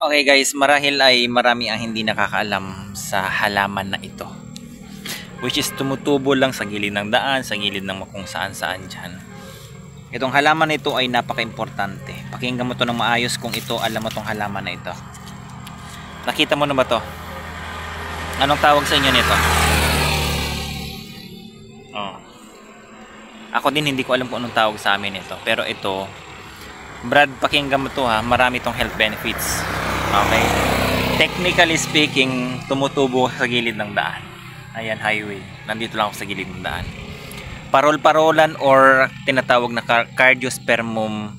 Okay guys, marahil ay marami ang hindi nakakaalam sa halaman na ito. Which is tumutubo lang sa gilid ng daan, sa gilid ng kung saan saan dyan. Itong halaman na ito ay napaka-importante. Pakinggan mo to ng maayos kung ito alam mo tong halaman na ito. Nakita mo na ba to? Anong tawag sa inyo nito? Oh. Ako din hindi ko alam kung anong tawag sa amin ito. Pero ito, Brad, pakinggan mo to ha. Marami tong health benefits. Okay? Technically speaking, tumutubo sa gilid ng daan. Ayan, highway. Nandito lang ako sa gilid ng daan. Parol-parolan or tinatawag na cardiospermum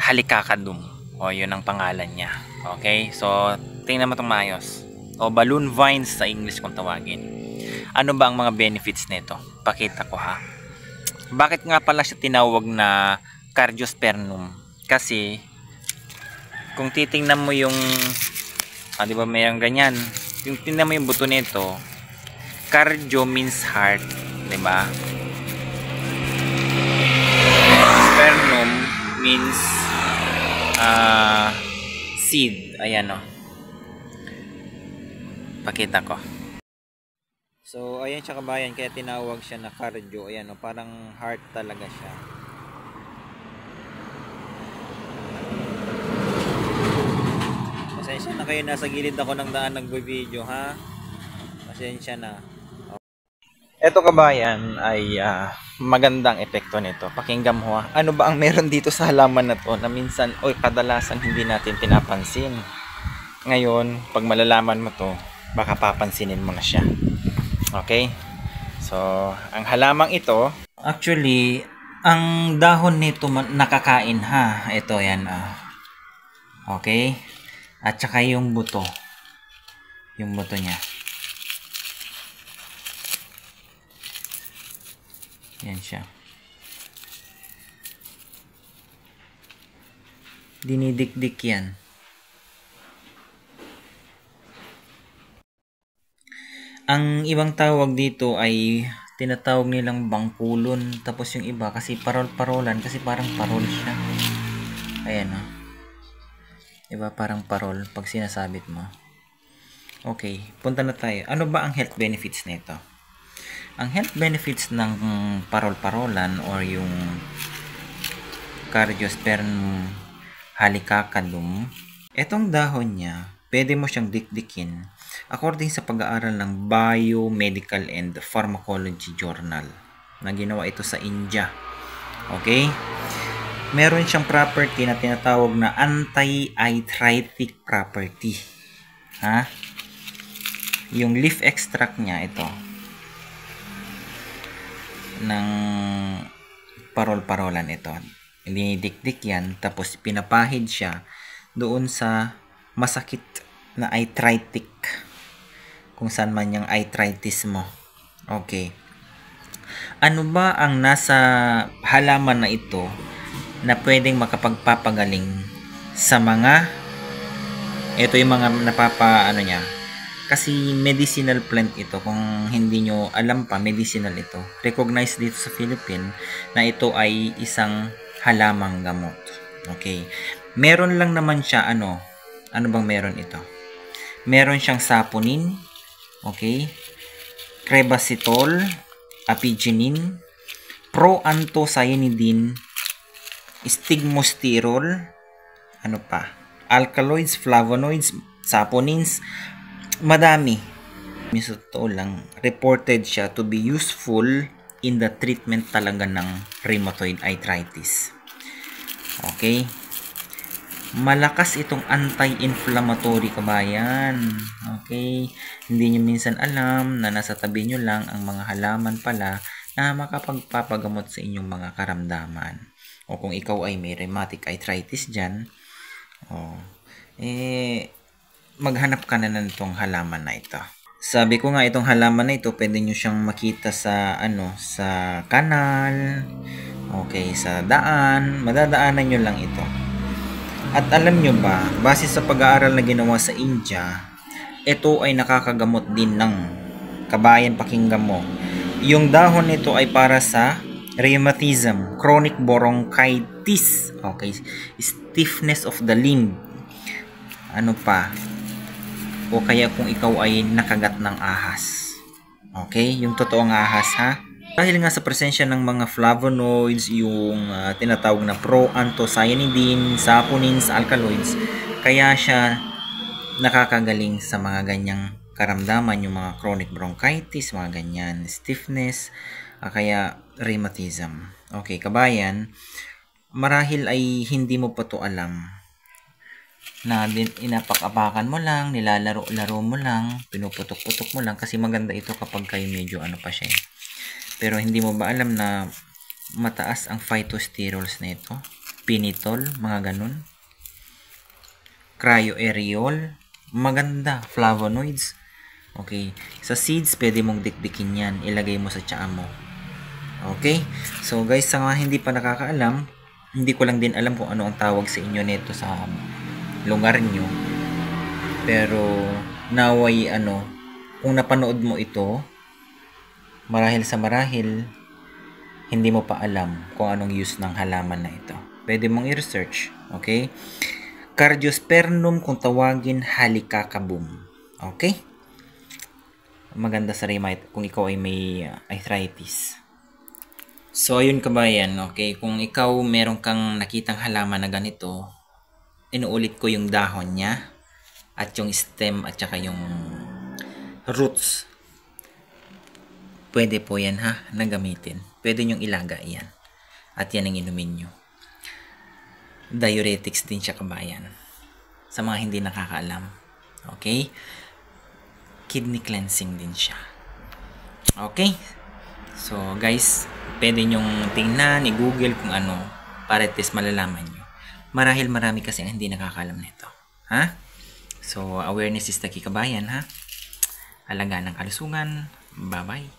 halicacadum. O, yun ang pangalan niya. Okay? So, tingnan mo itong maayos. O, balloon vines sa English kung tawagin. Ano ba ang mga benefits nito? Pakita ko ha. Bakit nga pala siya tinawag na cardiospermum? Kasi kung titingnan mo yung di ba mayroong ganyan, yung tingnan mo yung buto nito, cardio means heart, di ba? Spernum means seed. Ayan o, pakita ko. So ayan siya kabayan, kaya tinawag siya na cardio. Ayan o, parang heart talaga siya. Pasensya na kayo, nasa gilid ako ng daan nagbe-video ha. Pasensya na. Ito kabayan ay magandang epekto nito. Pakinggan mo ha. Ano ba ang meron dito sa halaman na to na minsan o kadalasan hindi natin pinapansin. Ngayon, pag malalaman mo to, baka papansinin mo na siya. Okay? So, ang halamang ito, actually, ang dahon nito nakakain ha. Ito yan. Okay? At saka yung buto. Yung buto niya. Yan siya. Dinidikdik yan. Ang ibang tawag dito ay tinatawag nilang bangkulon. Tapos yung iba kasi parol-parolan kasi parang parol siya. Ayan o. Diba parang parol pag sinasabit mo. Okay, punta na tayo. Ano ba ang health benefits nito? Ang health benefits ng parol-parolan or yung cardiospermum halicacadum, etong dahon niya, pwede mo siyang dikdikin according sa pag-aaral ng Biomedical and Pharmacology Journal na ginawa ito sa India. Okay? Meron siyang property na tinatawag na anti-arthritic property. Ha? Yung leaf extract niya, ito, ng parol-parolan ito. Dinidikdik yan, tapos pinapahid siya doon sa masakit na arthritic. Kung saan man yung arthritis mo. Okay. Ano ba ang nasa halaman na ito na pwedeng makapagpapagaling sa mga, ito yung mga niya, kasi medicinal plant ito. Kung hindi nyo alam pa, medicinal ito. Recognized dito sa Philippines na ito ay isang halamang gamot. Okay. Meron lang naman siya, ano bang meron ito? Meron siyang saponin, okay, crebazitol, apigenin, proanthocyanidin, stigmosterol, ano pa, alkaloids, flavonoids, saponins, madami. Sa totoo lang, reported siya to be useful in the treatment talaga ng rheumatoid arthritis. Okay? Malakas itong anti-inflammatory kabayan. Okay? Hindi nyo minsan alam na nasa tabi nyo lang ang mga halaman pala na makapagpapagamot sa inyong mga karamdaman. O kung ikaw ay may rheumatic arthritis dyan, maghanap ka na nitong halaman na ito. Sabi ko nga, itong halaman na ito, pwede nyo siyang makita sa, sa kanal, okay, sa daan, madadaanan nyo lang ito. At alam nyo ba, base sa pag-aaral na ginawa sa India, ito ay nakakagamot din ng kabayan. Pakinggan mo. Yung dahon nito ay para sa rheumatism, chronic bronchitis, arthritis. Okay, stiffness of the limb. Ano pa? O kaya kung ikaw ay nakagat ng ahas. Okay, yung totoong ahas ha. Dahil nga sa presensya ng mga flavonoids, yung tinatawag na proanthocyanidin, saponins, alkaloids, kaya siya nakakagaling sa mga ganyang karamdaman, yung mga chronic bronchitis, mga ganyan, stiffness, kaya rheumatism. Okay, kabayan, marahil ay hindi mo pa to alam na inapak-apakan mo lang, nilalaro-laro mo lang, pinuputok-putok mo lang kasi maganda ito kapag kayo medyo ano pa siya. Pero hindi mo ba alam na mataas ang phytosterols na ito? Pinitol, mga ganun. Cryoaeriol, maganda, flavonoids. Okay, sa seeds pwede mong dikdikin yan, ilagay mo sa tsaa mo. Okay, so guys, sa mga hindi pa nakakaalam, hindi ko lang din alam kung ano ang tawag sa inyo nito sa lugar nyo. Pero naway kung napanood mo ito, marahil sa marahil, hindi mo pa alam kung anong use ng halaman na ito. Pwede mong i-research, okay? Cardiospermum kung tawagin Helicacabum. Okay? Maganda sa rheumatoid kung ikaw ay may arthritis. So, ayun kabayan, okay? Kung ikaw meron kang nakitang halaman na ganito, inuulit ko yung dahon niya at yung stem at saka yung roots. Pwede po yan ha, na gamitin. Pwede nyong ilaga yan. At yan ang inumin nyo. Diuretics din siya kabayan. Sa mga hindi nakakaalam. Okay? Kidney cleansing din siya. Okay? So guys, pwede nyong tingnan, i-google kung ano, para at least malalaman nyo. Marahil marami kasi ang hindi nakakaalam nito. Ha? So awareness is the key kabayan ha. Alagaan ng kalusugan. Bye-bye.